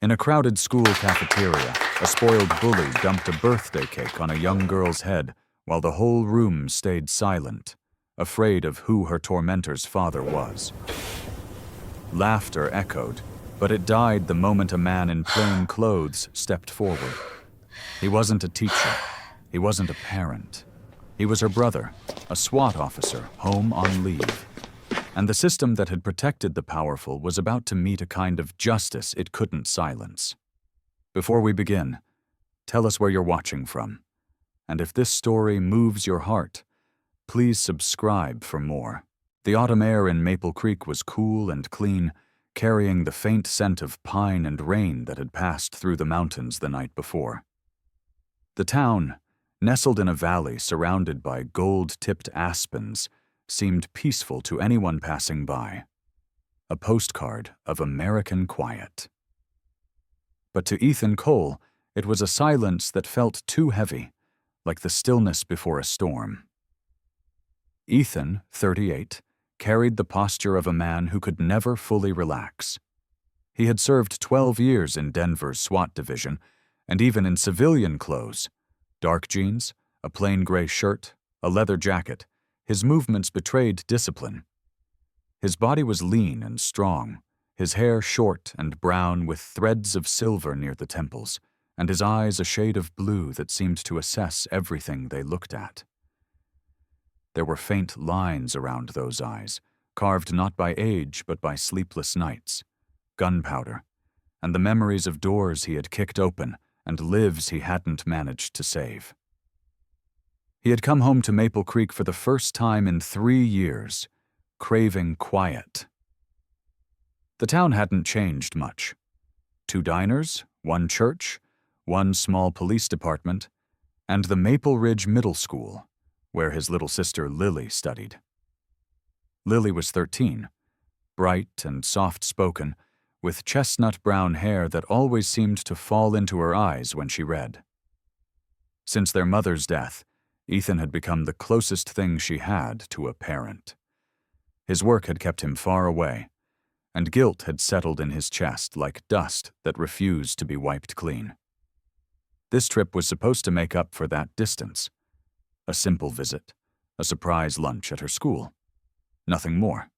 In a crowded school cafeteria, a spoiled bully dumped a birthday cake on a young girl's head while the whole room stayed silent, afraid of who her tormentor's father was. Laughter echoed, but it died the moment a man in plain clothes stepped forward. He wasn't a teacher. He wasn't a parent. He was her brother, a SWAT officer, home on leave. And the system that had protected the powerful was about to meet a kind of justice it couldn't silence. Before we begin, tell us where you're watching from. And if this story moves your heart, please subscribe for more. The autumn air in Maple Creek was cool and clean, carrying the faint scent of pine and rain that had passed through the mountains the night before. The town, nestled in a valley surrounded by gold-tipped aspens, seemed peaceful to anyone passing by. A postcard of American quiet. But to Ethan Cole, it was a silence that felt too heavy, like the stillness before a storm. Ethan, 38, carried the posture of a man who could never fully relax. He had served 12 years in Denver's SWAT division, and even in civilian clothes, dark jeans, a plain gray shirt, a leather jacket, his movements betrayed discipline. His body was lean and strong, his hair short and brown with threads of silver near the temples, and his eyes a shade of blue that seemed to assess everything they looked at. There were faint lines around those eyes, carved not by age but by sleepless nights, gunpowder, and the memories of doors he had kicked open and lives he hadn't managed to save. He had come home to Maple Creek for the first time in 3 years, craving quiet. The town hadn't changed much. 2 diners, 1 church, 1 small police department, and the Maple Ridge Middle School, where his little sister Lily studied. Lily was 13, bright and soft-spoken, with chestnut-brown hair that always seemed to fall into her eyes when she read. Since their mother's death, Ethan had become the closest thing she had to a parent. His work had kept him far away, and guilt had settled in his chest like dust that refused to be wiped clean. This trip was supposed to make up for that distance. A simple visit, a surprise lunch at her school. Nothing more.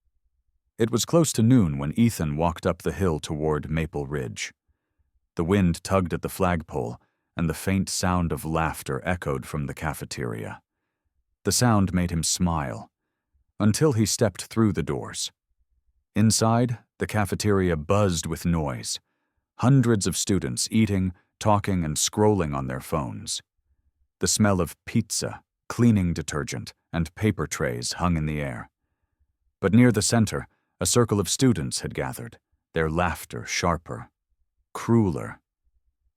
It was close to noon when Ethan walked up the hill toward Maple Ridge. The wind tugged at the flagpole, and the faint sound of laughter echoed from the cafeteria. The sound made him smile, until he stepped through the doors. Inside, the cafeteria buzzed with noise. Hundreds of students eating, talking, and scrolling on their phones. The smell of pizza, cleaning detergent, and paper trays hung in the air. But near the center, a circle of students had gathered, their laughter sharper, crueler.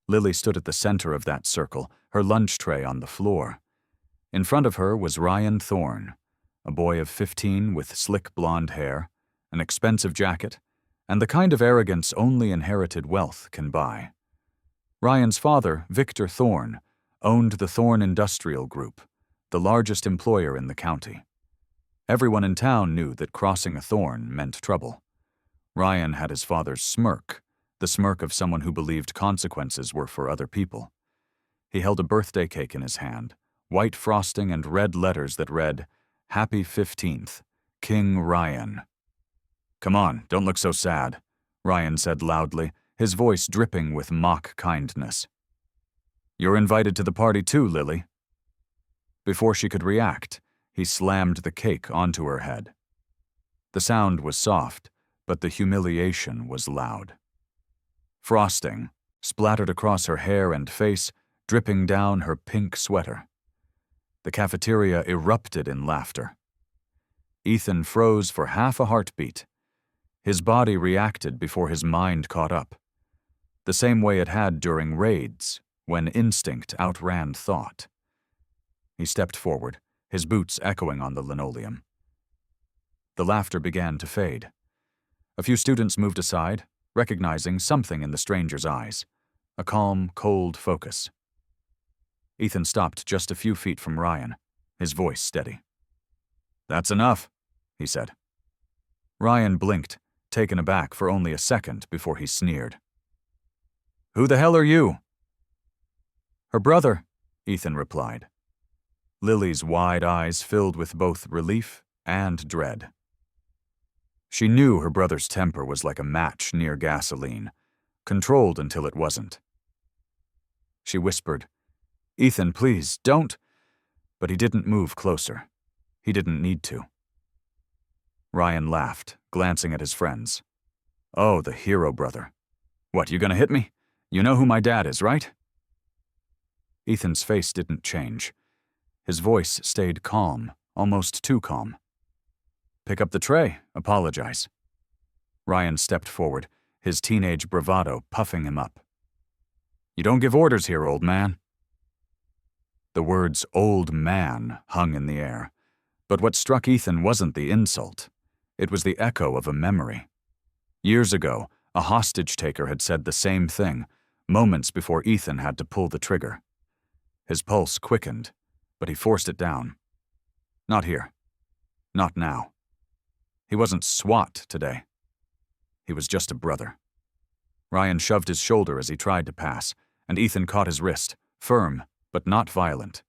Lily stood at the center of that circle, her lunch tray on the floor. In front of her was Ryan Thorne, a boy of 15 with slick blonde hair, an expensive jacket, and the kind of arrogance only inherited wealth can buy. Ryan's father, Victor Thorne, owned the Thorne Industrial Group, the largest employer in the county. Everyone in town knew that crossing a thorn meant trouble. Ryan had his father's smirk, the smirk of someone who believed consequences were for other people. He held a birthday cake in his hand, white frosting and red letters that read, "Happy 15th, King Ryan." "Come on, don't look so sad," Ryan said loudly, his voice dripping with mock kindness. "You're invited to the party too, Lily." Before she could react, he slammed the cake onto her head. The sound was soft, but the humiliation was loud. Frosting splattered across her hair and face, dripping down her pink sweater. The cafeteria erupted in laughter. Ethan froze for half a heartbeat. His body reacted before his mind caught up, the same way it had during raids, when instinct outran thought. He stepped forward, his boots echoing on the linoleum. The laughter began to fade. A few students moved aside, recognizing something in the stranger's eyes, a calm, cold focus. Ethan stopped just a few feet from Ryan, his voice steady. "That's enough," he said. Ryan blinked, taken aback for only a second before he sneered. "Who the hell are you?" "Her brother," Ethan replied. Lily's wide eyes filled with both relief and dread. She knew her brother's temper was like a match near gasoline, controlled until it wasn't. She whispered, "Ethan, please, don't." But he didn't move closer. He didn't need to. Ryan laughed, glancing at his friends. "Oh, the hero brother. What, you gonna hit me? You know who my dad is, right?" Ethan's face didn't change. His voice stayed calm, almost too calm. "Pick up the tray, apologize." Ryan stepped forward, his teenage bravado puffing him up. "You don't give orders here, old man." The words "old man" hung in the air, but what struck Ethan wasn't the insult. It was the echo of a memory. Years ago, a hostage-taker had said the same thing, moments before Ethan had to pull the trigger. His pulse quickened, but he forced it down. Not here. Not now. He wasn't SWAT today. He was just a brother. Ryan shoved his shoulder as he tried to pass, and Ethan caught his wrist, firm, but not violent.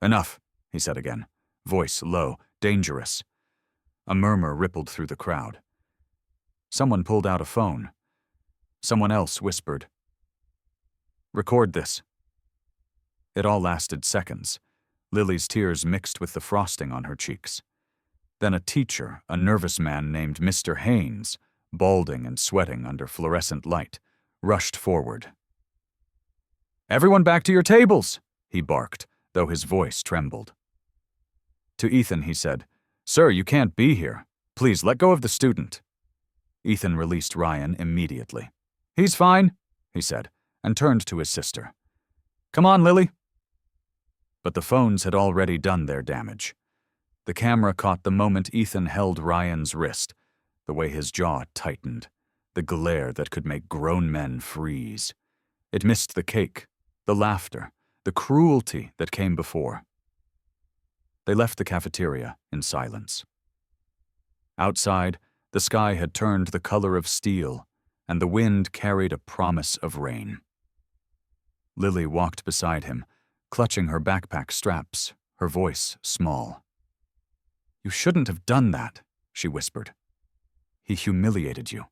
"Enough," he said again, voice low, dangerous. A murmur rippled through the crowd. Someone pulled out a phone. Someone else whispered, "Record this." It all lasted seconds. Lily's tears mixed with the frosting on her cheeks. Then a teacher, a nervous man named Mr. Haynes, balding and sweating under fluorescent light, rushed forward. "Everyone back to your tables," he barked, though his voice trembled. To Ethan he said, "Sir, you can't be here. Please let go of the student." Ethan released Ryan immediately. "He's fine," he said, and turned to his sister. "Come on, Lily." But the phones had already done their damage. The camera caught the moment Ethan held Ryan's wrist, the way his jaw tightened, the glare that could make grown men freeze. It missed the cake, the laughter, the cruelty that came before. They left the cafeteria in silence. Outside, the sky had turned the color of steel, and the wind carried a promise of rain. Lily walked beside him, clutching her backpack straps, her voice small. "You shouldn't have done that," she whispered. "He humiliated you,"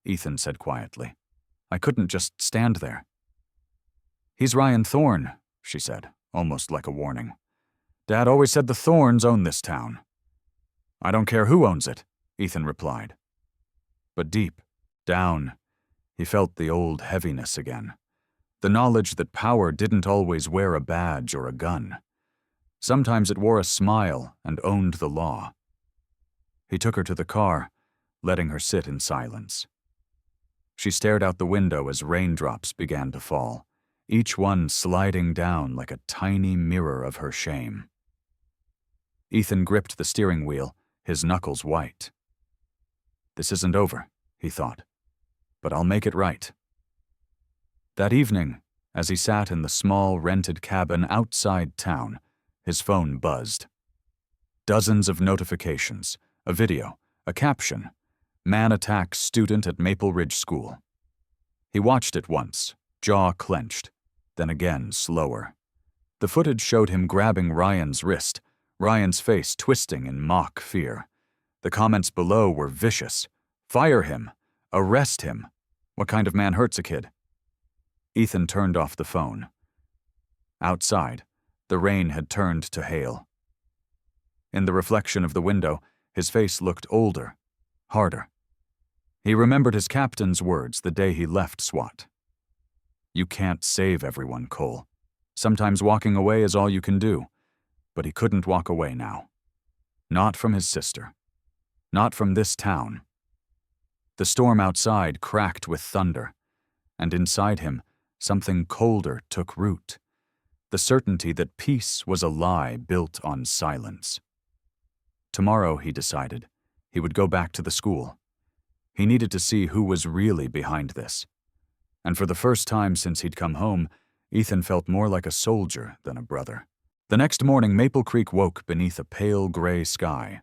Ethan said quietly. "I couldn't just stand there." "He's Ryan Thorne," she said, almost like a warning. "Dad always said the Thornes own this town." "I don't care who owns it," Ethan replied. But deep, down, he felt the old heaviness again. The knowledge that power didn't always wear a badge or a gun. Sometimes it wore a smile and owned the law. He took her to the car, letting her sit in silence. She stared out the window as raindrops began to fall, each one sliding down like a tiny mirror of her shame. Ethan gripped the steering wheel, his knuckles white. "This isn't over," he thought, "but I'll make it right." That evening, as he sat in the small rented cabin outside town, his phone buzzed. Dozens of notifications, a video, a caption, "Man attacks student at Maple Ridge School." He watched it once, jaw clenched, then again slower. The footage showed him grabbing Ryan's wrist, Ryan's face twisting in mock fear. The comments below were vicious. "Fire him! Arrest him! What kind of man hurts a kid?" Ethan turned off the phone. Outside, the rain had turned to hail. In the reflection of the window, his face looked older, harder. He remembered his captain's words the day he left SWAT. "You can't save everyone, Cole. Sometimes walking away is all you can do." But he couldn't walk away now. Not from his sister. Not from this town. The storm outside cracked with thunder, and inside him, something colder took root. The certainty that peace was a lie built on silence. Tomorrow, he decided, he would go back to the school. He needed to see who was really behind this. And for the first time since he'd come home, Ethan felt more like a soldier than a brother. The next morning, Maple Creek woke beneath a pale gray sky.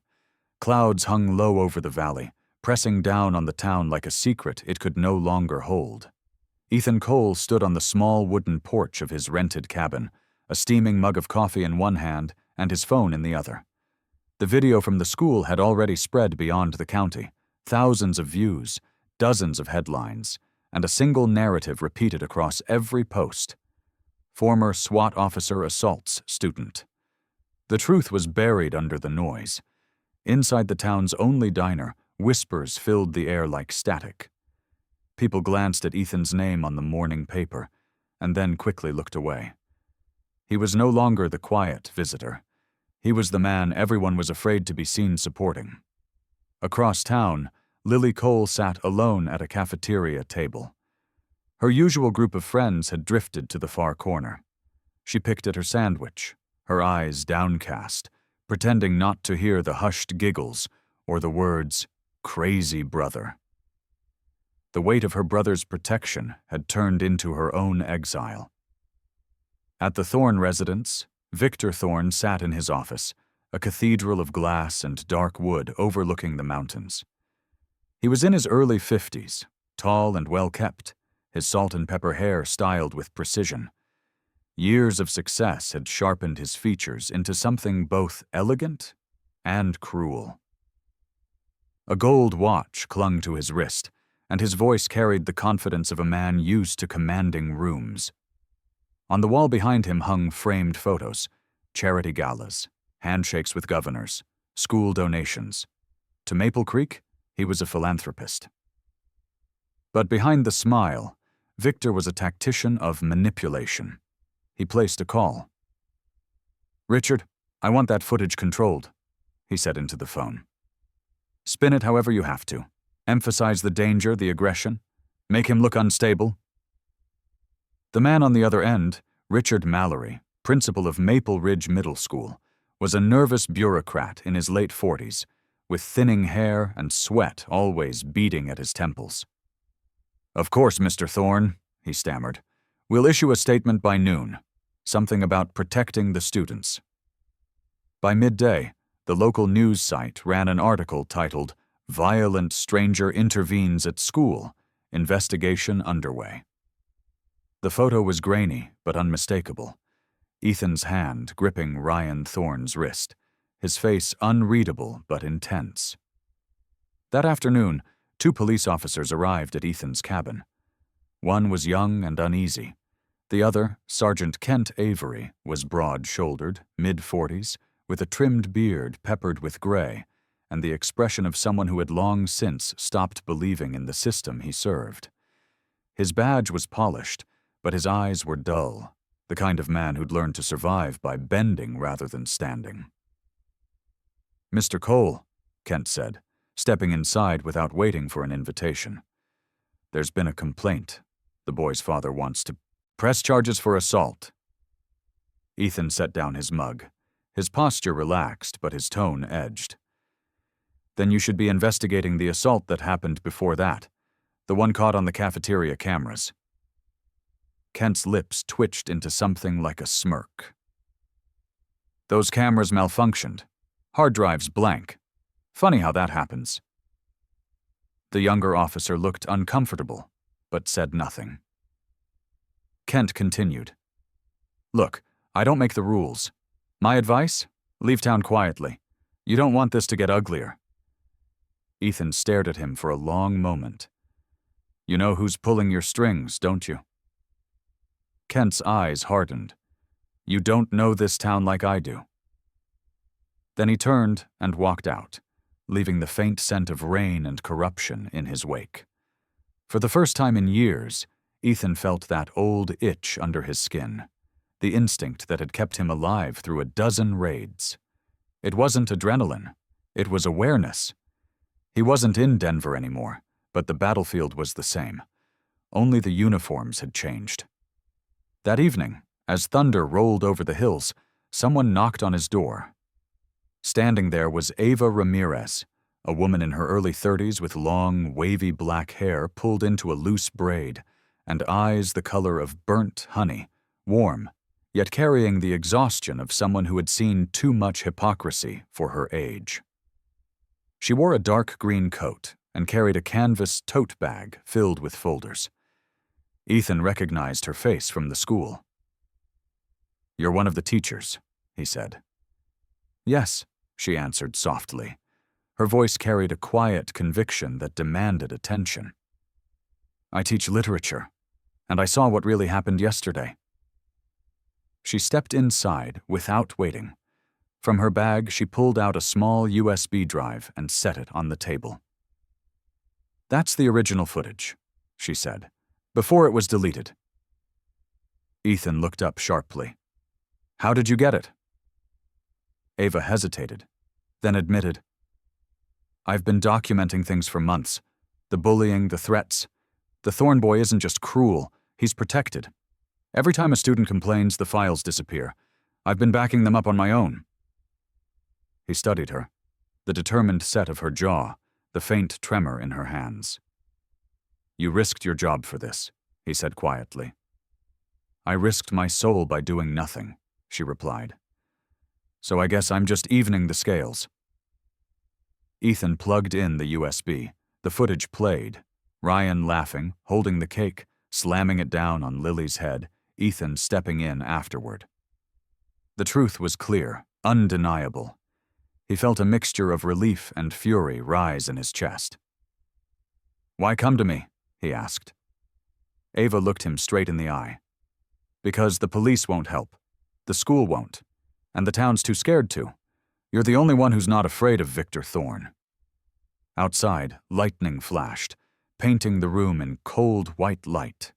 Clouds hung low over the valley, pressing down on the town like a secret it could no longer hold. Ethan Cole stood on the small wooden porch of his rented cabin, a steaming mug of coffee in one hand and his phone in the other. The video from the school had already spread beyond the county, thousands of views, dozens of headlines, and a single narrative repeated across every post. Former SWAT officer assaults student. The truth was buried under the noise. Inside the town's only diner, whispers filled the air like static. People glanced at Ethan's name on the morning paper, and then quickly looked away. He was no longer the quiet visitor. He was the man everyone was afraid to be seen supporting. Across town, Lily Cole sat alone at a cafeteria table. Her usual group of friends had drifted to the far corner. She picked at her sandwich, her eyes downcast, pretending not to hear the hushed giggles or the words, "crazy brother." The weight of her brother's protection had turned into her own exile. At the Thorne residence, Victor Thorne sat in his office, a cathedral of glass and dark wood overlooking the mountains. He was in his early 50s, tall and well-kept, his salt and pepper hair styled with precision. Years of success had sharpened his features into something both elegant and cruel. A gold watch clung to his wrist, and his voice carried the confidence of a man used to commanding rooms. On the wall behind him hung framed photos, charity galas, handshakes with governors, school donations. To Maple Creek, he was a philanthropist. But behind the smile, Victor was a tactician of manipulation. He placed a call. "Richard, I want that footage controlled," he said into the phone. "Spin it however you have to. Emphasize the danger, the aggression. Make him look unstable." The man on the other end, Richard Mallory, principal of Maple Ridge Middle School, was a nervous bureaucrat in his late 40s, with thinning hair and sweat always beading at his temples. "Of course, Mr. Thorne," he stammered. "We'll issue a statement by noon. Something about protecting the students." By midday, the local news site ran an article titled, "Violent Stranger Intervenes at School. Investigation Underway." The photo was grainy but unmistakable. Ethan's hand gripping Ryan Thorne's wrist, his face unreadable but intense. That afternoon, 2 police officers arrived at Ethan's cabin. One was young and uneasy. The other, Sergeant Kent Avery, was broad-shouldered, mid-40s, with a trimmed beard peppered with gray, and the expression of someone who had long since stopped believing in the system he served. His badge was polished, but his eyes were dull, the kind of man who'd learned to survive by bending rather than standing. "Mr. Cole," Kent said, stepping inside without waiting for an invitation. "There's been a complaint. The boy's father wants to press charges for assault." Ethan set down his mug. His posture relaxed, but his tone edged. "Then you should be investigating the assault that happened before that, the one caught on the cafeteria cameras." Kent's lips twitched into something like a smirk. "Those cameras malfunctioned. Hard drives blank. Funny how that happens." The younger officer looked uncomfortable, but said nothing. Kent continued. "Look, I don't make the rules. My advice? Leave town quietly. You don't want this to get uglier." Ethan stared at him for a long moment. "You know who's pulling your strings, don't you?" Kent's eyes hardened. "You don't know this town like I do." Then he turned and walked out, leaving the faint scent of rain and corruption in his wake. For the first time in years, Ethan felt that old itch under his skin, the instinct that had kept him alive through a dozen raids. It wasn't adrenaline, it was awareness. He wasn't in Denver anymore, but the battlefield was the same. Only the uniforms had changed. That evening, as thunder rolled over the hills, someone knocked on his door. Standing there was Ava Ramirez, a woman in her early 30s with long, wavy black hair pulled into a loose braid, and eyes the color of burnt honey, warm, yet carrying the exhaustion of someone who had seen too much hypocrisy for her age. She wore a dark green coat and carried a canvas tote bag filled with folders. Ethan recognized her face from the school. "You're one of the teachers," he said. "Yes," she answered softly. Her voice carried a quiet conviction that demanded attention. "I teach literature, and I saw what really happened yesterday." She stepped inside without waiting. From her bag, she pulled out a small USB drive and set it on the table. "That's the original footage," she said, "before it was deleted." Ethan looked up sharply. "How did you get it?" Ava hesitated, then admitted, "I've been documenting things for months. The bullying, the threats. The Thorn boy isn't just cruel, he's protected. Every time a student complains, the files disappear. I've been backing them up on my own." He studied her, the determined set of her jaw, the faint tremor in her hands. "You risked your job for this," he said quietly. "I risked my soul by doing nothing," she replied. "So I guess I'm just evening the scales." Ethan plugged in the USB. The footage played. Ryan laughing, holding the cake, slamming it down on Lily's head, Ethan stepping in afterward. The truth was clear, undeniable. He felt a mixture of relief and fury rise in his chest. "Why come to me?" he asked. Ava looked him straight in the eye. "Because the police won't help. The school won't. And the town's too scared to. You're the only one who's not afraid of Victor Thorn." Outside, lightning flashed, painting the room in cold white light.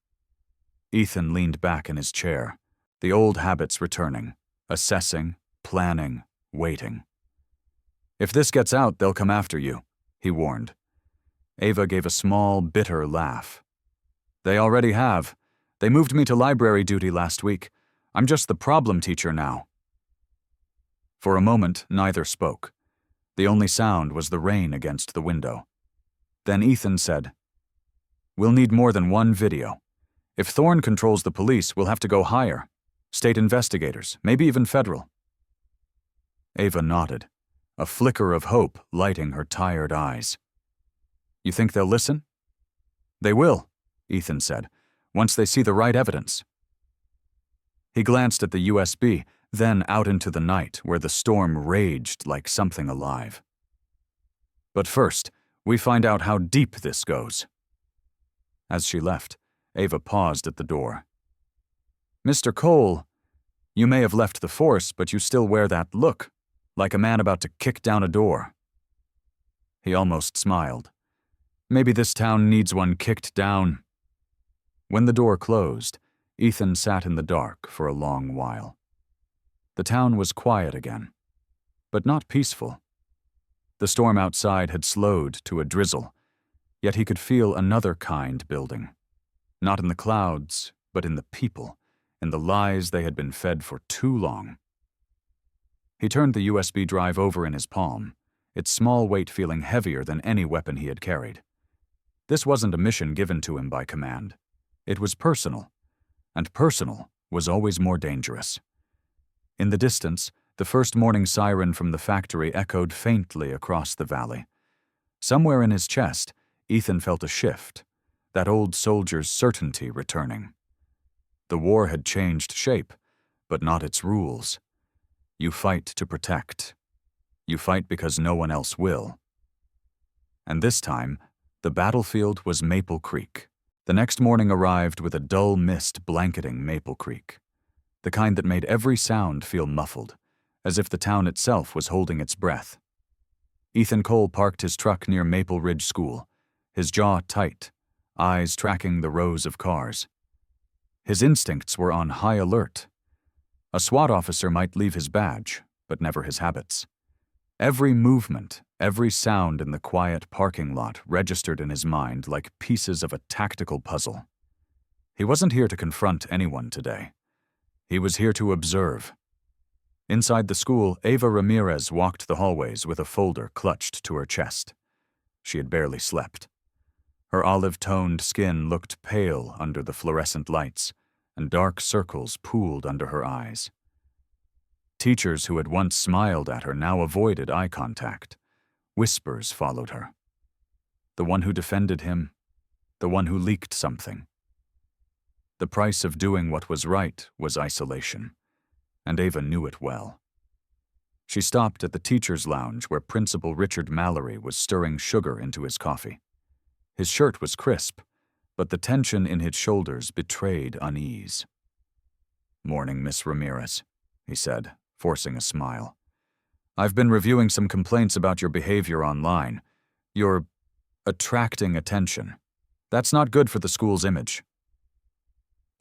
Ethan leaned back in his chair, the old habits returning, assessing, planning, waiting. "If this gets out, they'll come after you," he warned. Ava gave a small, bitter laugh. "They already have. They moved me to library duty last week. I'm just the problem teacher now." For a moment, neither spoke. The only sound was the rain against the window. Then Ethan said, "We'll need more than one video. If Thorn controls the police, we'll have to go higher. State investigators, maybe even federal." Ava nodded, a flicker of hope lighting her tired eyes. "You think they'll listen?" "They will," Ethan said, "once they see the right evidence." He glanced at the USB, then out into the night where the storm raged like something alive. "But first, we find out how deep this goes." As she left, Ava paused at the door. "Mr. Cole, you may have left the force, but you still wear that look, like a man about to kick down a door." He almost smiled. "Maybe this town needs one kicked down." When the door closed, Ethan sat in the dark for a long while. The town was quiet again, but not peaceful. The storm outside had slowed to a drizzle, yet he could feel another kind building. Not in the clouds, but in the people, in the lies they had been fed for too long. He turned the USB drive over in his palm, its small weight feeling heavier than any weapon he had carried. This wasn't a mission given to him by command. It was personal, and personal was always more dangerous. In the distance, the first morning siren from the factory echoed faintly across the valley. Somewhere in his chest, Ethan felt a shift, that old soldier's certainty returning. The war had changed shape, but not its rules. You fight to protect. You fight because no one else will. And this time, the battlefield was Maple Creek. The next morning arrived with a dull mist blanketing Maple Creek, the kind that made every sound feel muffled, as if the town itself was holding its breath. Ethan Cole parked his truck near Maple Ridge School, his jaw tight, eyes tracking the rows of cars. His instincts were on high alert. A SWAT officer might leave his badge, but never his habits. Every movement, every sound in the quiet parking lot registered in his mind like pieces of a tactical puzzle. He wasn't here to confront anyone today. He was here to observe. Inside the school, Ava Ramirez walked the hallways with a folder clutched to her chest. She had barely slept. Her olive-toned skin looked pale under the fluorescent lights, and dark circles pooled under her eyes. Teachers who had once smiled at her now avoided eye contact. Whispers followed her. The one who defended him, the one who leaked something. The price of doing what was right was isolation, and Ava knew it well. She stopped at the teacher's lounge where Principal Richard Mallory was stirring sugar into his coffee. His shirt was crisp, but the tension in his shoulders betrayed unease. "Morning, Miss Ramirez," he said, forcing a smile. "I've been reviewing some complaints about your behavior online. You're attracting attention. That's not good for the school's image."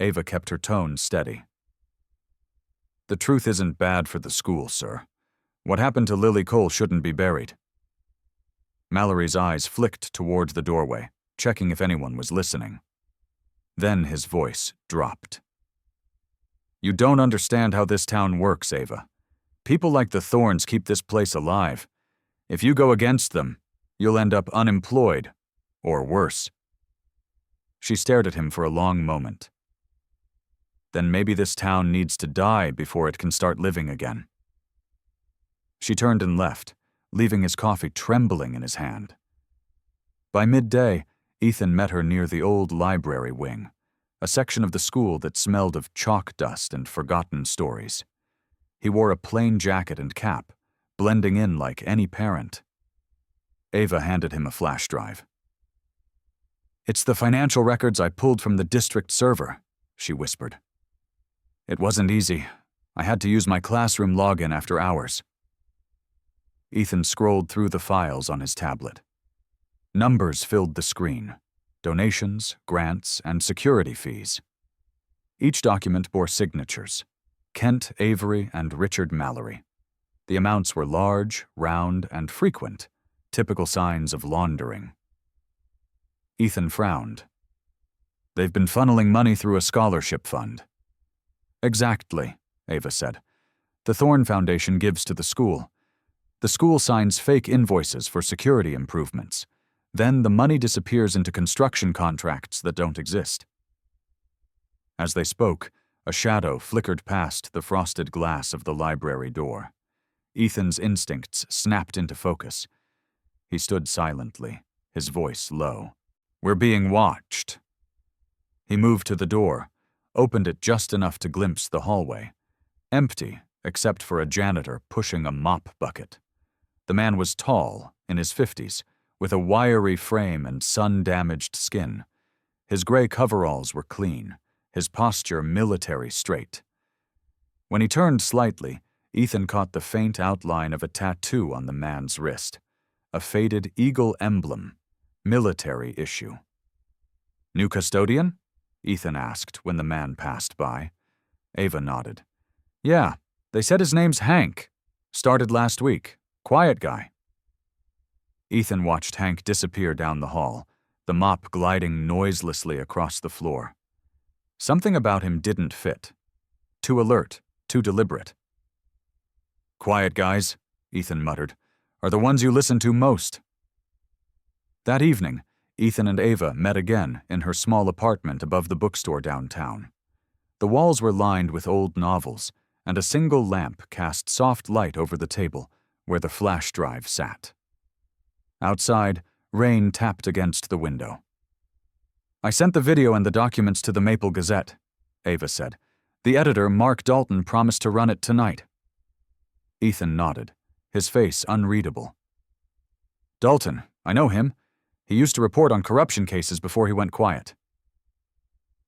Ava kept her tone steady. "The truth isn't bad for the school, sir. What happened to Lily Cole shouldn't be buried." Mallory's eyes flicked toward the doorway, checking if anyone was listening. Then his voice dropped. "You don't understand how this town works, Ava. People like the Thorns keep this place alive. If you go against them, you'll end up unemployed, or worse." She stared at him for a long moment. "Then maybe this town needs to die before it can start living again." She turned and left, leaving his coffee trembling in his hand. By midday, Ethan met her near the old library wing, a section of the school that smelled of chalk dust and forgotten stories. He wore a plain jacket and cap, blending in like any parent. Ava handed him a flash drive. "It's the financial records I pulled from the district server," she whispered. "It wasn't easy. I had to use my classroom login after hours." Ethan scrolled through the files on his tablet. Numbers filled the screen: donations, grants, and security fees. Each document bore signatures: Kent Avery and Richard Mallory. The amounts were large, round, and frequent, typical signs of laundering. Ethan frowned. "They've been funneling money through a scholarship fund." "Exactly," Ava said. "The Thorn Foundation gives to the school. The school signs fake invoices for security improvements. Then the money disappears into construction contracts that don't exist." As they spoke, a shadow flickered past the frosted glass of the library door. Ethan's instincts snapped into focus. He stood silently, his voice low. "We're being watched." He moved to the door, opened it just enough to glimpse the hallway. Empty, except for a janitor pushing a mop bucket. The man was tall, in his 50s, with a wiry frame and sun-damaged skin. His gray coveralls were clean, his posture military straight. When he turned slightly, Ethan caught the faint outline of a tattoo on the man's wrist. A faded eagle emblem, military issue. "New custodian?" Ethan asked when the man passed by. Ava nodded. "Yeah, they said his name's Hank. Started last week. Quiet guy." Ethan watched Hank disappear down the hall, the mop gliding noiselessly across the floor. Something about him didn't fit. Too alert, too deliberate. "Quiet guys," Ethan muttered, "are the ones you listen to most." That evening, Ethan and Ava met again in her small apartment above the bookstore downtown. The walls were lined with old novels, and a single lamp cast soft light over the table where the flash drive sat. Outside, rain tapped against the window. "I sent the video and the documents to the Maple Gazette," Ava said. "The editor, Mark Dalton, promised to run it tonight." Ethan nodded, his face unreadable. "Dalton, I know him. He used to report on corruption cases before he went quiet."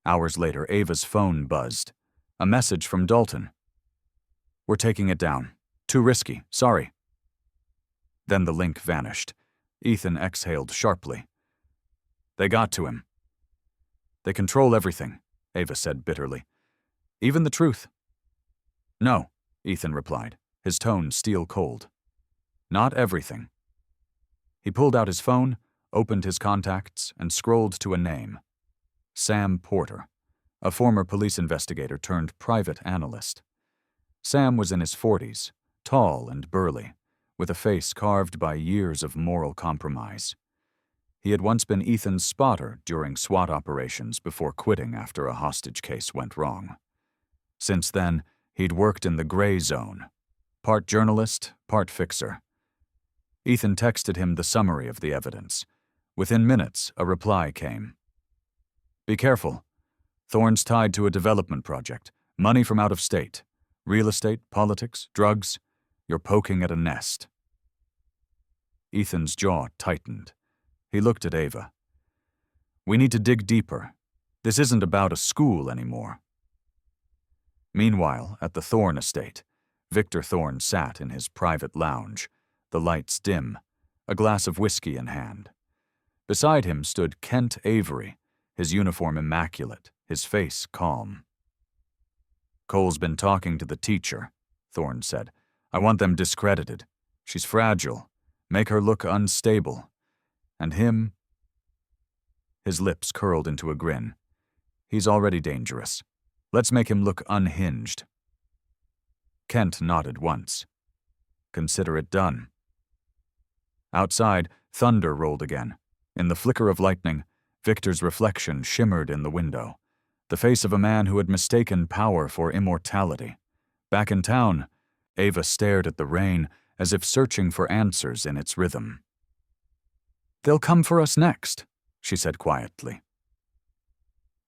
Hours later, Ava's phone buzzed. A message from Dalton. "We're taking it down. Too risky, sorry." Then the link vanished. Ethan exhaled sharply. "They got to him." "They control everything," Ava said bitterly. "Even the truth." "No," Ethan replied, his tone steel cold. "Not everything." He pulled out his phone, opened his contacts, and scrolled to a name. Sam Porter, a former police investigator turned private analyst. Sam was in his 40s, tall and burly, with a face carved by years of moral compromise. He had once been Ethan's spotter during SWAT operations before quitting after a hostage case went wrong. Since then, he'd worked in the gray zone, part journalist, part fixer. Ethan texted him the summary of the evidence. Within minutes, a reply came. "Be careful. Thorn's tied to a development project, money from out of state, real estate, politics, drugs. You're poking at a nest. Ethan's jaw tightened. He looked at Ava. We need to dig deeper. This isn't about a school anymore. Meanwhile, at the Thorn estate, Victor Thorn sat in his private lounge, the lights dim, a glass of whiskey in hand. Beside him stood Kent Avery, his uniform immaculate, his face calm. Cole's been talking to the teacher, Thorn said. I want them discredited. She's fragile. Make her look unstable. And him? His lips curled into a grin. He's already dangerous. Let's make him look unhinged. Kent nodded once. Consider it done. Outside, thunder rolled again. In the flicker of lightning, Victor's reflection shimmered in the window, the face of a man who had mistaken power for immortality. Back in town, Ava stared at the rain as if searching for answers in its rhythm. They'll come for us next, she said quietly.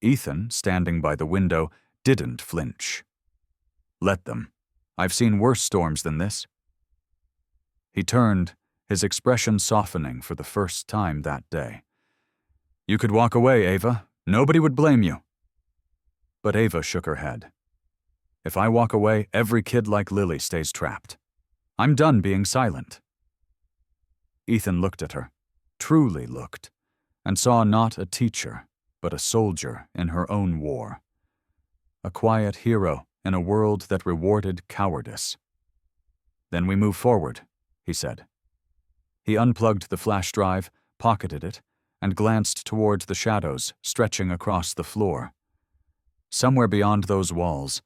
Ethan, standing by the window, didn't flinch. Let them. I've seen worse storms than this. He turned, his expression softening for the first time that day. You could walk away, Ava. Nobody would blame you. But Ava shook her head. If I walk away, every kid like Lily stays trapped. I'm done being silent. Ethan looked at her, truly looked, and saw not a teacher, but a soldier in her own war. A quiet hero in a world that rewarded cowardice. Then we move forward, he said. He unplugged the flash drive, pocketed it, and glanced toward the shadows stretching across the floor. Somewhere beyond those walls,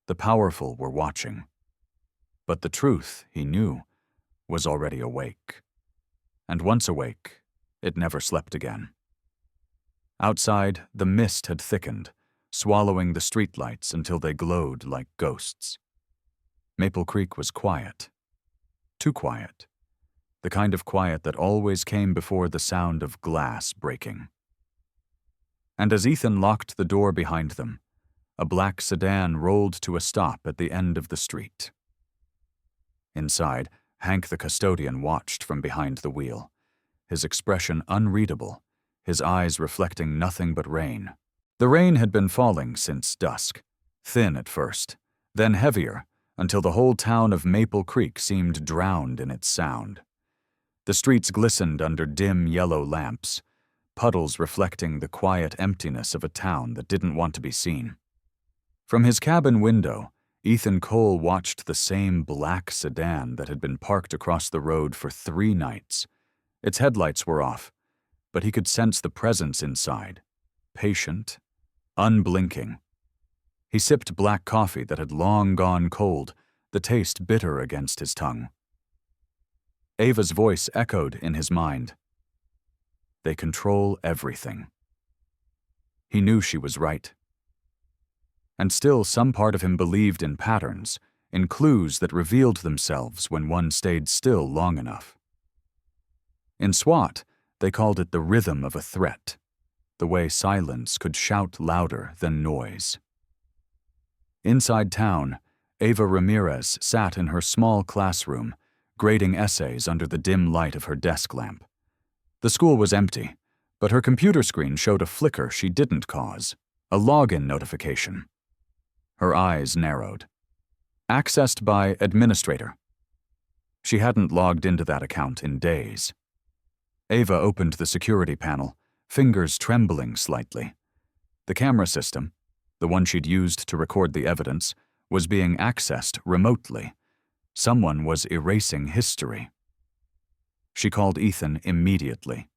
the powerful were watching. But the truth, he knew, was already awake. And once awake, it never slept again. Outside, the mist had thickened, swallowing the streetlights until they glowed like ghosts. Maple Creek was quiet. Too quiet. The kind of quiet that always came before the sound of glass breaking. And as Ethan locked the door behind them, a black sedan rolled to a stop at the end of the street. Inside, Hank the custodian watched from behind the wheel, his expression unreadable, his eyes reflecting nothing but rain. The rain had been falling since dusk, thin at first, then heavier, until the whole town of Maple Creek seemed drowned in its sound. The streets glistened under dim yellow lamps, puddles reflecting the quiet emptiness of a town that didn't want to be seen. From his cabin window, Ethan Cole watched the same black sedan that had been parked across the road for 3 nights. Its headlights were off, but he could sense the presence inside, patient, unblinking. He sipped black coffee that had long gone cold, the taste bitter against his tongue. Ava's voice echoed in his mind. They control everything. He knew she was right. And still some part of him believed in patterns, in clues that revealed themselves when one stayed still long enough. In SWAT, they called it the rhythm of a threat, the way silence could shout louder than noise. Inside town, Ava Ramirez sat in her small classroom, grading essays under the dim light of her desk lamp. The school was empty, but her computer screen showed a flicker she didn't cause, a login notification. Her eyes narrowed. Accessed by administrator. She hadn't logged into that account in days. Ava opened the security panel, fingers trembling slightly. The camera system, the one she'd used to record the evidence, was being accessed remotely. Someone was erasing history. She called Ethan immediately.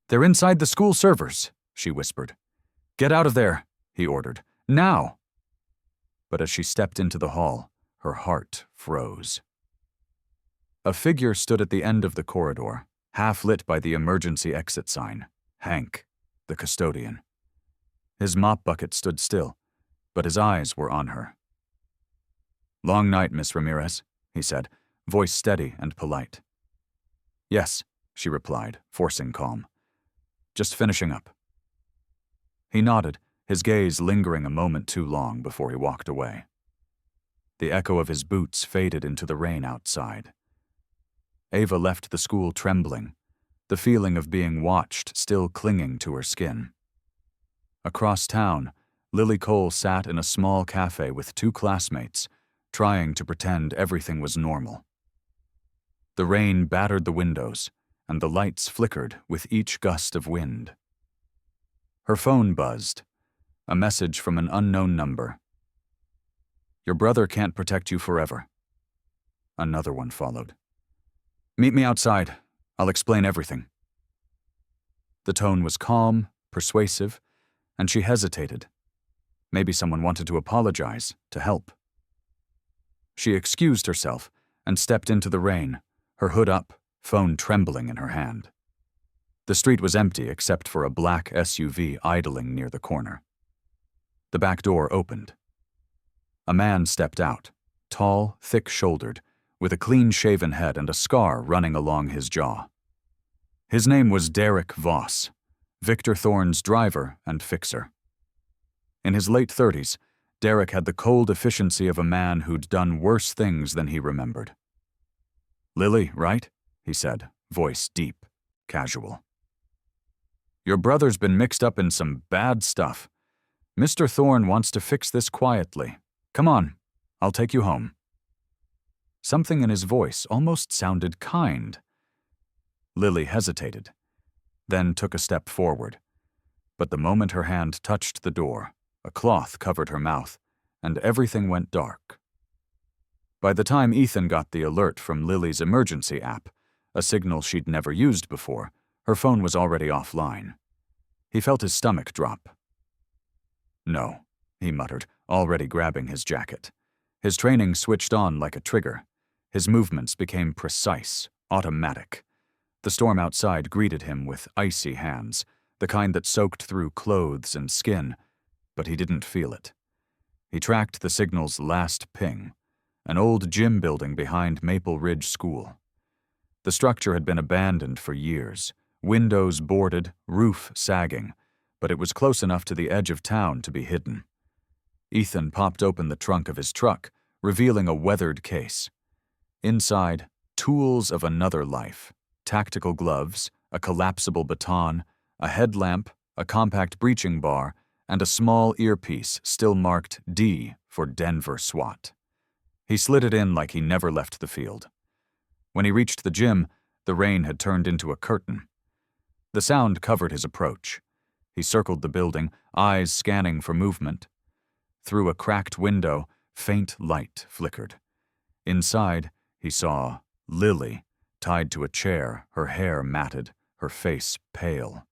"They're inside the school servers," she whispered. "Get out of there," he ordered. "Now!" But as she stepped into the hall, her heart froze. A figure stood at the end of the corridor, half lit by the emergency exit sign. Hank, the custodian. His mop bucket stood still, but his eyes were on her. "Long night, Miss Ramirez," he said, voice steady and polite. "Yes," she replied, forcing calm. "Just finishing up." He nodded, his gaze lingering a moment too long before he walked away. The echo of his boots faded into the rain outside. Ava left the school trembling, the feeling of being watched still clinging to her skin. Across town, Lily Cole sat in a small cafe with two classmates, trying to pretend everything was normal. The rain battered the windows, and the lights flickered with each gust of wind. Her phone buzzed, a message from an unknown number. "Your brother can't protect you forever." Another one followed. "Meet me outside. I'll explain everything." The tone was calm, persuasive, and she hesitated. Maybe someone wanted to apologize, to help. She excused herself and stepped into the rain, her hood up, phone trembling in her hand. The street was empty except for a black SUV idling near the corner. The back door opened. A man stepped out, tall, thick-shouldered, with a clean-shaven head and a scar running along his jaw. His name was Derek Voss, Victor Thorne's driver and fixer. In his late 30s, Derek had the cold efficiency of a man who'd done worse things than he remembered. "Lily, right?" he said, voice deep, casual. "Your brother's been mixed up in some bad stuff. Mr. Thorne wants to fix this quietly. Come on, I'll take you home." Something in his voice almost sounded kind. Lily hesitated, then took a step forward. But the moment her hand touched the door, a cloth covered her mouth, and everything went dark. By the time Ethan got the alert from Lily's emergency app, a signal she'd never used before, her phone was already offline. He felt his stomach drop. "No," he muttered, already grabbing his jacket. His training switched on like a trigger. His movements became precise, automatic. The storm outside greeted him with icy hands, the kind that soaked through clothes and skin, but he didn't feel it. He tracked the signal's last ping, an old gym building behind Maple Ridge School. The structure had been abandoned for years, windows boarded, roof sagging, but it was close enough to the edge of town to be hidden. Ethan popped open the trunk of his truck, revealing a weathered case. Inside, tools of another life, tactical gloves, a collapsible baton, a headlamp, a compact breaching bar, and a small earpiece still marked D for Denver SWAT. He slid it in like he never left the field. When he reached the gym, the rain had turned into a curtain. The sound covered his approach. He circled the building, eyes scanning for movement. Through a cracked window, faint light flickered. Inside, he saw Lily, tied to a chair, her hair matted, her face pale.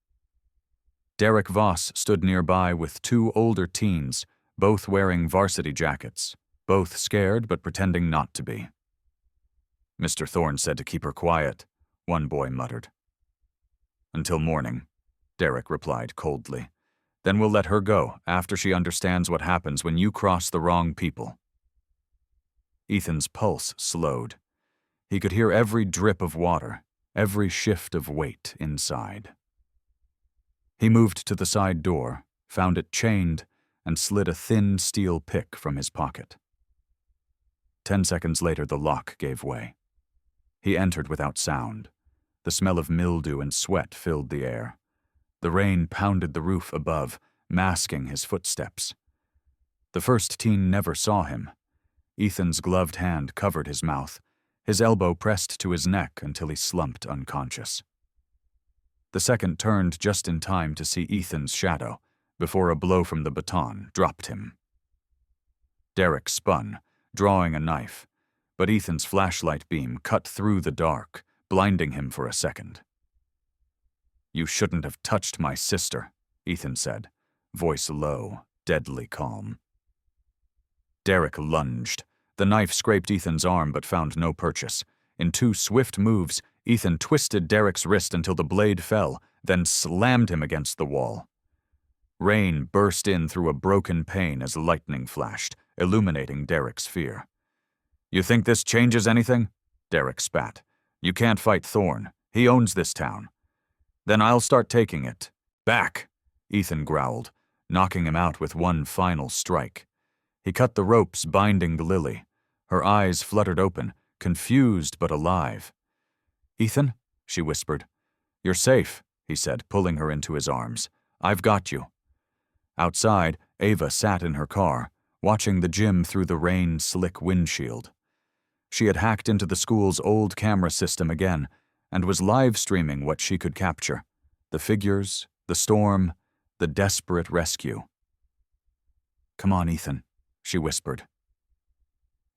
Derek Voss stood nearby with two older teens, both wearing varsity jackets, both scared but pretending not to be. "Mr. Thorne said to keep her quiet," one boy muttered. "Until morning," Derek replied coldly. "Then we'll let her go after she understands what happens when you cross the wrong people." Ethan's pulse slowed. He could hear every drip of water, every shift of weight inside. He moved to the side door, found it chained, and slid a thin steel pick from his pocket. 10 seconds later, the lock gave way. He entered without sound. The smell of mildew and sweat filled the air. The rain pounded the roof above, masking his footsteps. The first teen never saw him. Ethan's gloved hand covered his mouth, his elbow pressed to his neck until he slumped unconscious. The second turned just in time to see Ethan's shadow, before a blow from the baton dropped him. Derek spun, drawing a knife, but Ethan's flashlight beam cut through the dark, blinding him for a second. "You shouldn't have touched my sister," Ethan said, voice low, deadly calm. Derek lunged. The knife scraped Ethan's arm but found no purchase. In 2 swift moves, Ethan twisted Derek's wrist until the blade fell, then slammed him against the wall. Rain burst in through a broken pane as lightning flashed, illuminating Derek's fear. "You think this changes anything?" Derek spat. "You can't fight Thorne. He owns this town." "Then I'll start taking it. Back," Ethan growled, knocking him out with one final strike. He cut the ropes binding Lily. Her eyes fluttered open, confused but alive. "Ethan," she whispered. "You're safe," he said, pulling her into his arms. "I've got you." Outside, Ava sat in her car, watching the gym through the rain-slick windshield. She had hacked into the school's old camera system again and was live-streaming what she could capture: the figures, the storm, the desperate rescue. "Come on, Ethan," she whispered.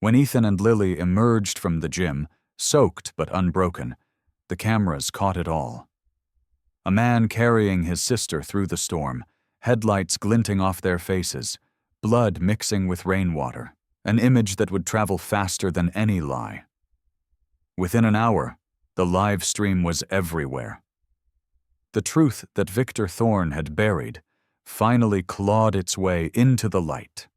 When Ethan and Lily emerged from the gym, soaked but unbroken, the cameras caught it all. A man carrying his sister through the storm, headlights glinting off their faces, blood mixing with rainwater, an image that would travel faster than any lie. Within an hour, the live stream was everywhere. The truth that Victor Thorne had buried finally clawed its way into the light.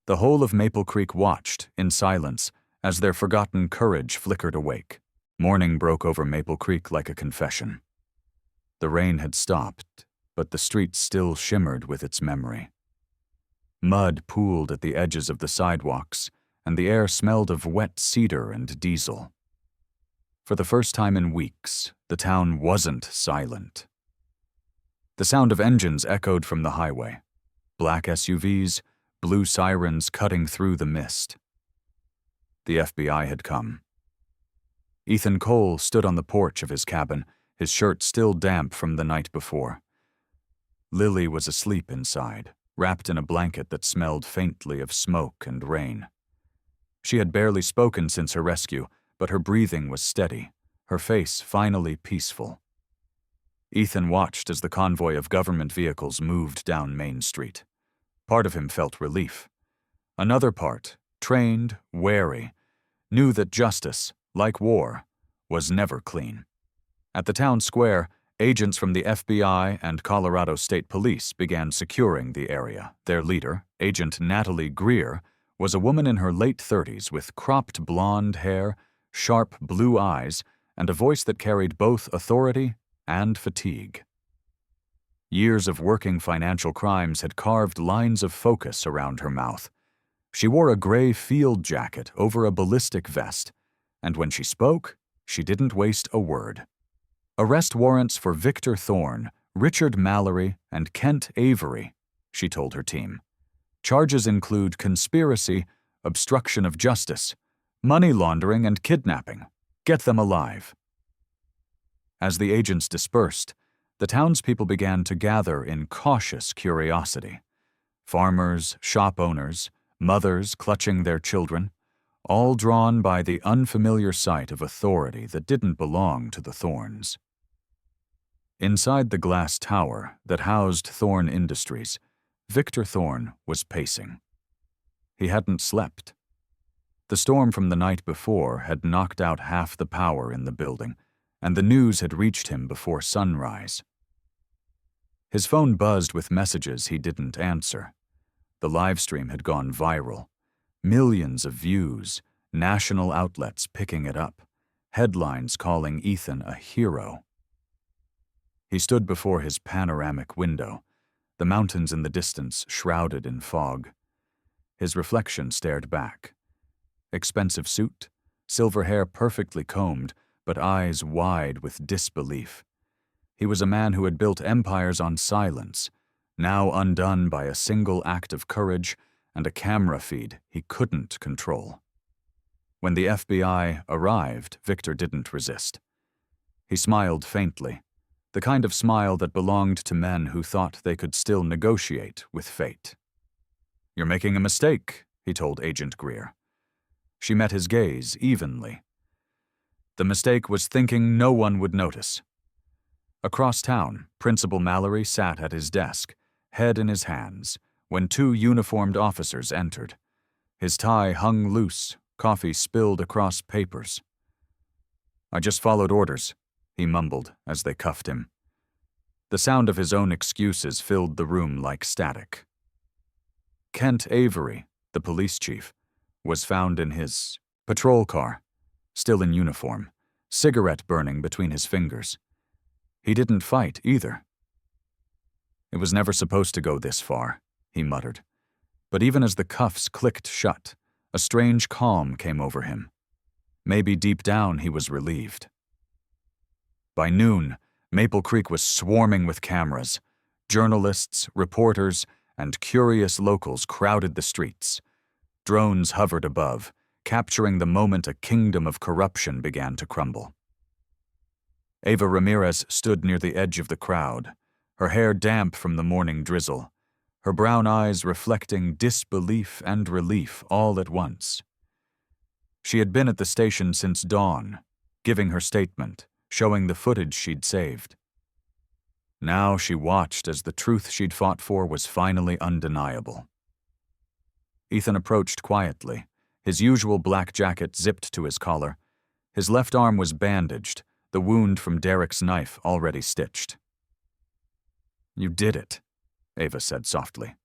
The whole of Maple Creek watched, in silence, as their forgotten courage flickered awake. Morning broke over Maple Creek like a confession. The rain had stopped, but the streets still shimmered with its memory. Mud pooled at the edges of the sidewalks, and the air smelled of wet cedar and diesel. For the first time in weeks, the town wasn't silent. The sound of engines echoed from the highway. Black SUVs, blue sirens cutting through the mist. The FBI had come. Ethan Cole stood on the porch of his cabin, his shirt still damp from the night before. Lily was asleep inside, wrapped in a blanket that smelled faintly of smoke and rain. She had barely spoken since her rescue, but her breathing was steady, her face finally peaceful. Ethan watched as the convoy of government vehicles moved down Main Street. Part of him felt relief. Another part, trained, wary, knew that justice, like war, was never clean. At the town square, agents from the FBI and Colorado State Police began securing the area. Their leader, Agent Natalie Greer, was a woman in her late 30s with cropped blonde hair, sharp blue eyes, and a voice that carried both authority and fatigue. Years of working financial crimes had carved lines of focus around her mouth. She wore a gray field jacket over a ballistic vest, and when she spoke, she didn't waste a word. "Arrest warrants for Victor Thorne, Richard Mallory, and Kent Avery," she told her team. "Charges include conspiracy, obstruction of justice, money laundering, and kidnapping. Get them alive." As the agents dispersed, the townspeople began to gather in cautious curiosity. Farmers, shop owners, mothers clutching their children, all drawn by the unfamiliar sight of authority that didn't belong to the Thornes. Inside the glass tower that housed Thorne Industries, Victor Thorne was pacing. He hadn't slept. The storm from the night before had knocked out half the power in the building, and the news had reached him before sunrise. His phone buzzed with messages he didn't answer. The livestream had gone viral. Millions of views, national outlets picking it up, headlines calling Ethan a hero. He stood before his panoramic window, the mountains in the distance shrouded in fog. His reflection stared back. Expensive suit, silver hair perfectly combed, but eyes wide with disbelief. He was a man who had built empires on silence, now undone by a single act of courage and a camera feed he couldn't control. When the FBI arrived, Victor didn't resist. He smiled faintly, the kind of smile that belonged to men who thought they could still negotiate with fate. "You're making a mistake," he told Agent Greer. She met his gaze evenly. The mistake was thinking no one would notice. Across town, Principal Mallory sat at his desk, head in his hands, when two uniformed officers entered. His tie hung loose, coffee spilled across papers. "I just followed orders," he mumbled as they cuffed him. The sound of his own excuses filled the room like static. Kent Avery, the police chief, was found in his patrol car, still in uniform, cigarette burning between his fingers. He didn't fight either. It was never supposed to go this far, he muttered. But even as the cuffs clicked shut, a strange calm came over him. Maybe deep down he was relieved. By noon, Maple Creek was swarming with cameras. Journalists, reporters, and curious locals crowded the streets. Drones hovered above, capturing the moment a kingdom of corruption began to crumble. Ava Ramirez stood near the edge of the crowd, her hair damp from the morning drizzle, her brown eyes reflecting disbelief and relief all at once. She had been at the station since dawn, giving her statement, showing the footage she'd saved. Now she watched as the truth she'd fought for was finally undeniable. Ethan approached quietly, his usual black jacket zipped to his collar. His left arm was bandaged, the wound from Derek's knife already stitched. "You did it," Ava said softly.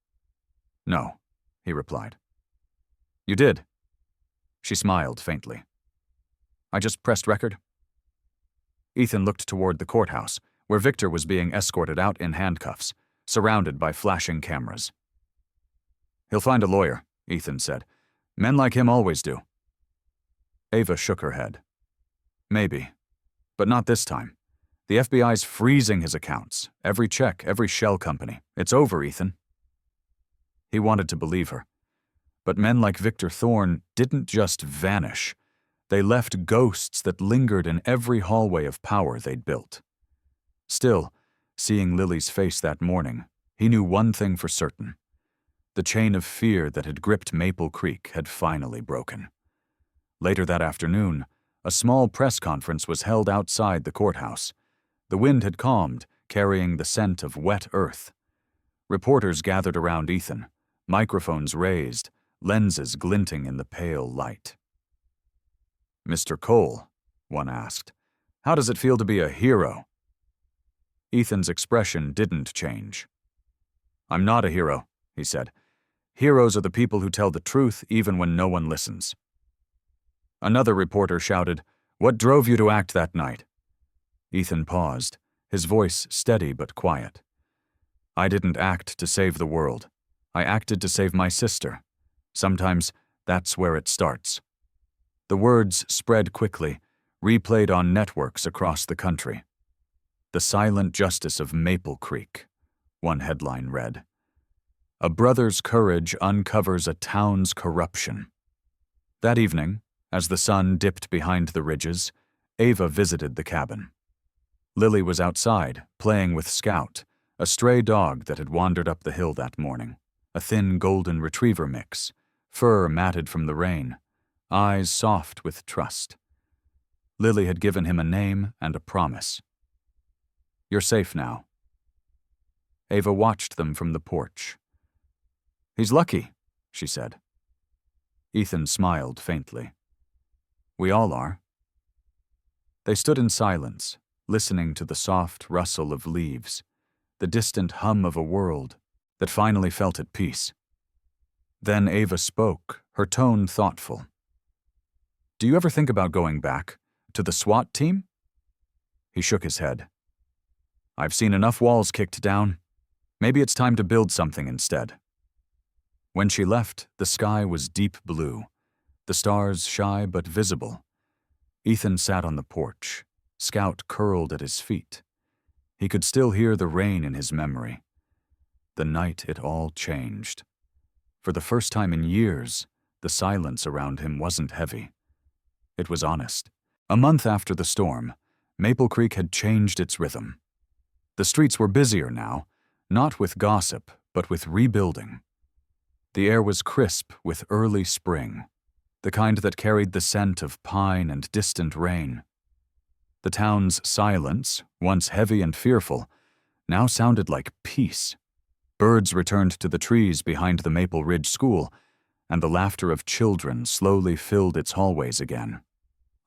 "No," he replied. "You did." She smiled faintly. "I just pressed record." Ethan looked toward the courthouse, where Victor was being escorted out in handcuffs, surrounded by flashing cameras. "He'll find a lawyer," Ethan said. "Men like him always do." Ava shook her head. "Maybe. But not this time. The FBI's freezing his accounts, every check, every shell company. It's over, Ethan." He wanted to believe her. But men like Victor Thorne didn't just vanish. They left ghosts that lingered in every hallway of power they'd built. Still, seeing Lily's face that morning, he knew one thing for certain. The chain of fear that had gripped Maple Creek had finally broken. Later that afternoon, a small press conference was held outside the courthouse. The wind had calmed, carrying the scent of wet earth. Reporters gathered around Ethan, microphones raised, lenses glinting in the pale light. "Mr. Cole," one asked, "how does it feel to be a hero?" Ethan's expression didn't change. "I'm not a hero," he said. "Heroes are the people who tell the truth even when no one listens." Another reporter shouted, "What drove you to act that night?" Ethan paused, his voice steady but quiet. "I didn't act to save the world. I acted to save my sister. Sometimes that's where it starts." The words spread quickly, replayed on networks across the country. "The Silent Justice of Maple Creek," one headline read. "A brother's courage uncovers a town's corruption." That evening, as the sun dipped behind the ridges, Ava visited the cabin. Lily was outside, playing with Scout, a stray dog that had wandered up the hill that morning, a thin golden retriever mix, fur matted from the rain, eyes soft with trust. Lily had given him a name and a promise. "You're safe now." Ava watched them from the porch. "He's lucky," she said. Ethan smiled faintly. "We all are." They stood in silence, listening to the soft rustle of leaves, the distant hum of a world that finally felt at peace. Then Ava spoke, her tone thoughtful. "Do you ever think about going back to the SWAT team?" He shook his head. "I've seen enough walls kicked down. Maybe it's time to build something instead." When she left, the sky was deep blue, the stars shy but visible. Ethan sat on the porch, Scout curled at his feet. He could still hear the rain in his memory. The night it all changed. For the first time in years, the silence around him wasn't heavy. It was honest. A month after the storm, Maple Creek had changed its rhythm. The streets were busier now, not with gossip, but with rebuilding. The air was crisp with early spring, the kind that carried the scent of pine and distant rain. The town's silence, once heavy and fearful, now sounded like peace. Birds returned to the trees behind the Maple Ridge School, and the laughter of children slowly filled its hallways again.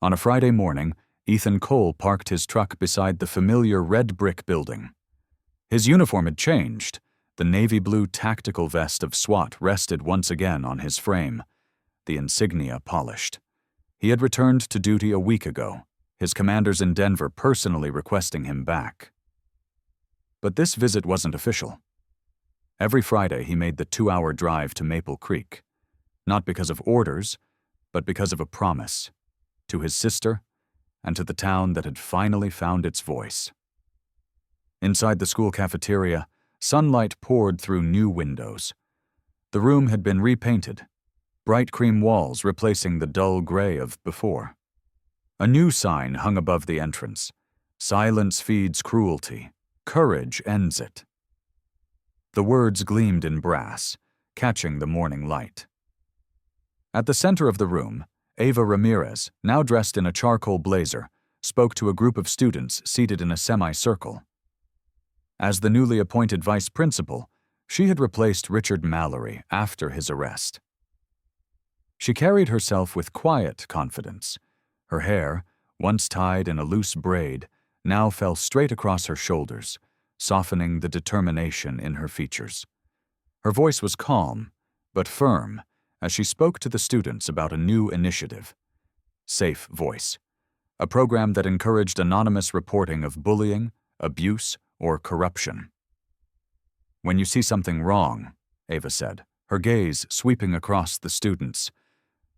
On a Friday morning, Ethan Cole parked his truck beside the familiar red brick building. His uniform had changed. The navy blue tactical vest of SWAT rested once again on his frame, the insignia polished. He had returned to duty a week ago, his commanders in Denver personally requesting him back. But this visit wasn't official. Every Friday he made the 2-hour drive to Maple Creek, not because of orders, but because of a promise, to his sister and to the town that had finally found its voice. Inside the school cafeteria, sunlight poured through new windows. The room had been repainted, bright cream walls replacing the dull gray of before. A new sign hung above the entrance: "Silence feeds cruelty. Courage ends it." The words gleamed in brass, catching the morning light. At the center of the room, Ava Ramirez, now dressed in a charcoal blazer, spoke to a group of students seated in a semicircle. As the newly appointed vice principal, she had replaced Richard Mallory after his arrest. She carried herself with quiet confidence. Her hair, once tied in a loose braid, now fell straight across her shoulders, softening the determination in her features. Her voice was calm, but firm, as she spoke to the students about a new initiative, Safe Voice, a program that encouraged anonymous reporting of bullying, abuse, or corruption. "When you see something wrong," Ava said, her gaze sweeping across the students,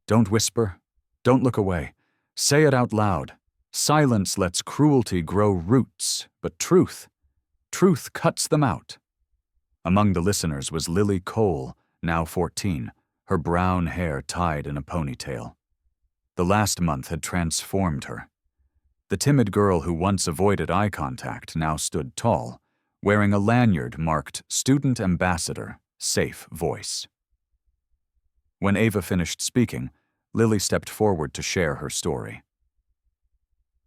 "don't whisper, don't look away. Say it out loud. Silence lets cruelty grow roots, but truth cuts them out." Among the listeners was Lily Cole, now 14, her brown hair tied in a ponytail. The last month had transformed her. The timid girl who once avoided eye contact now stood tall, wearing a lanyard marked Student Ambassador, Safe Voice. When Ava finished speaking, Lily stepped forward to share her story.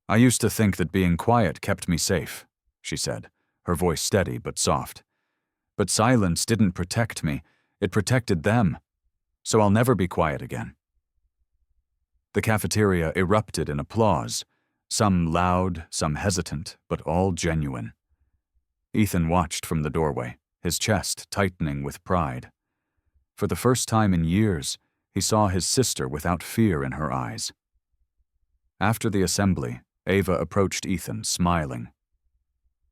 "I used to think that being quiet kept me safe," she said, her voice steady but soft. "But silence didn't protect me, it protected them. So I'll never be quiet again." The cafeteria erupted in applause, some loud, some hesitant, but all genuine. Ethan watched from the doorway, his chest tightening with pride. For the first time in years, he saw his sister without fear in her eyes. After the assembly, Ava approached Ethan, smiling.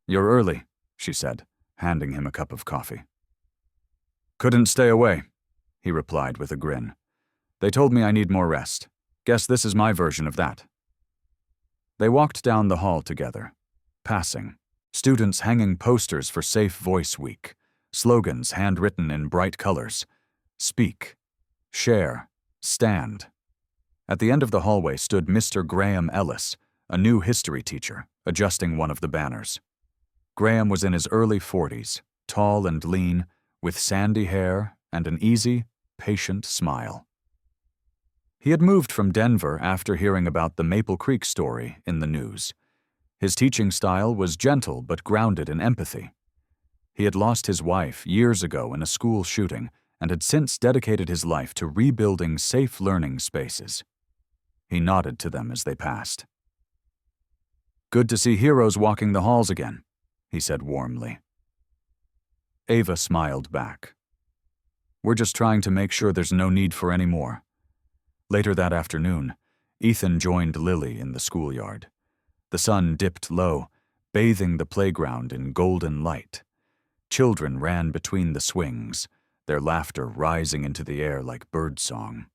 "You're early," she said, handing him a cup of coffee. "Couldn't stay away," he replied with a grin. "They told me I need more rest. Guess this is my version of that." They walked down the hall together, passing, students hanging posters for Safe Voice Week, slogans handwritten in bright colors: "Speak, share, stand." At the end of the hallway stood Mr. Graham Ellis, a new history teacher, adjusting one of the banners. Graham was in his early 40s, tall and lean, with sandy hair and an easy, patient smile. He had moved from Denver after hearing about the Maple Creek story in the news. His teaching style was gentle but grounded in empathy. He had lost his wife years ago in a school shooting and had since dedicated his life to rebuilding safe learning spaces. He nodded to them as they passed. "Good to see heroes walking the halls again," he said warmly. Ava smiled back. "We're just trying to make sure there's no need for any more." Later that afternoon, Ethan joined Lily in the schoolyard. The sun dipped low, bathing the playground in golden light. Children ran between the swings, their laughter rising into the air like birdsong.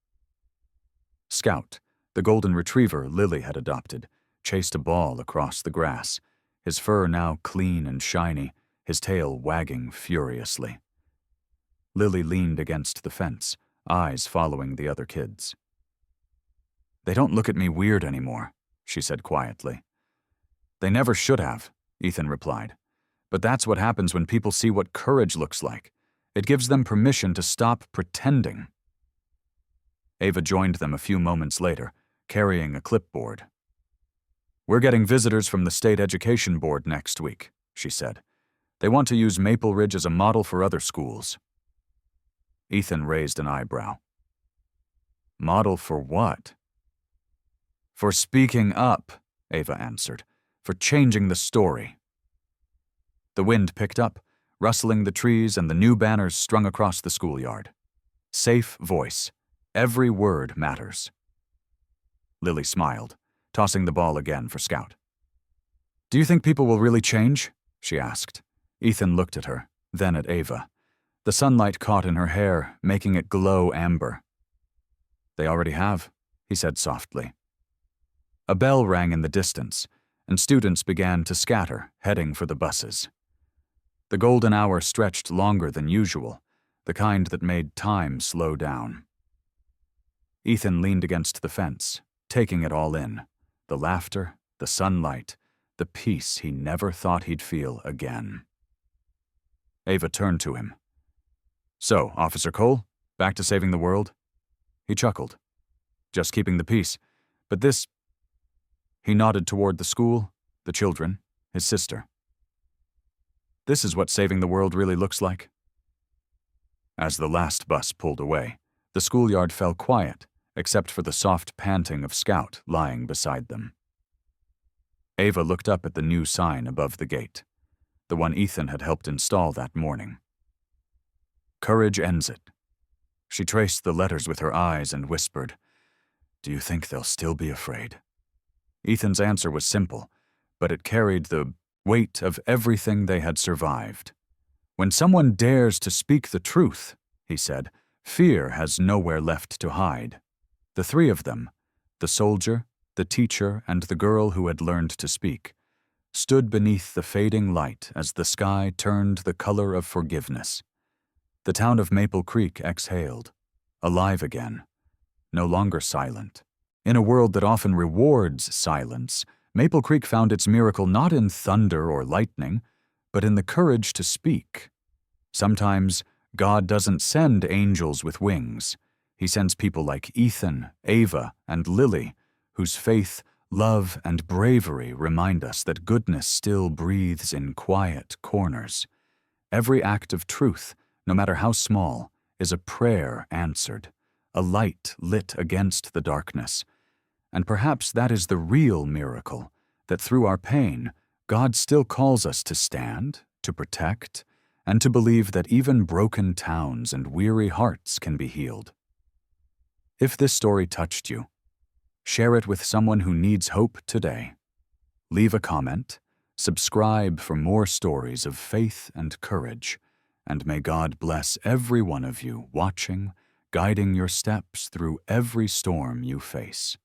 Scout, the golden retriever Lily had adopted, chased a ball across the grass, his fur now clean and shiny, his tail wagging furiously. Lily leaned against the fence, eyes following the other kids. "They don't look at me weird anymore," she said quietly. "They never should have," Ethan replied. "But that's what happens when people see what courage looks like. It gives them permission to stop pretending." Ava joined them a few moments later, carrying a clipboard. "We're getting visitors from the State Education Board next week," she said. "They want to use Maple Ridge as a model for other schools." Ethan raised an eyebrow. "Model for what?" "For speaking up," Ava answered. "For changing the story." The wind picked up, rustling the trees and the new banners strung across the schoolyard. Safe Voice. Every word matters. Lily smiled, tossing the ball again for Scout. "Do you think people will really change?" she asked. Ethan looked at her, then at Ava. The sunlight caught in her hair, making it glow amber. "They already have," he said softly. A bell rang in the distance, and students began to scatter, heading for the buses. The golden hour stretched longer than usual, the kind that made time slow down. Ethan leaned against the fence, taking it all in: the laughter, the sunlight, the peace he never thought he'd feel again. Ava turned to him. "So, Officer Cole, back to saving the world?" He chuckled. "Just keeping the peace. But this—" He nodded toward the school, the children, his sister. "This is what saving the world really looks like." As the last bus pulled away, the schoolyard fell quiet, except for the soft panting of Scout lying beside them. Ava looked up at the new sign above the gate, the one Ethan had helped install that morning. "Courage ends it." She traced the letters with her eyes and whispered, "Do you think they'll still be afraid?" Ethan's answer was simple, but it carried the weight of everything they had survived. "When someone dares to speak the truth," he said, "fear has nowhere left to hide." The three of them, the soldier, the teacher, and the girl who had learned to speak, stood beneath the fading light as the sky turned the color of forgiveness. The town of Maple Creek exhaled, alive again, no longer silent. In a world that often rewards silence, Maple Creek found its miracle not in thunder or lightning, but in the courage to speak. Sometimes God doesn't send angels with wings. He sends people like Ethan, Ava, and Lily, whose faith, love, and bravery remind us that goodness still breathes in quiet corners. Every act of truth, no matter how small, is a prayer answered, a light lit against the darkness. And perhaps that is the real miracle, that through our pain, God still calls us to stand, to protect, and to believe that even broken towns and weary hearts can be healed. If this story touched you, share it with someone who needs hope today. Leave a comment, subscribe for more stories of faith and courage, and may God bless every one of you watching, guiding your steps through every storm you face.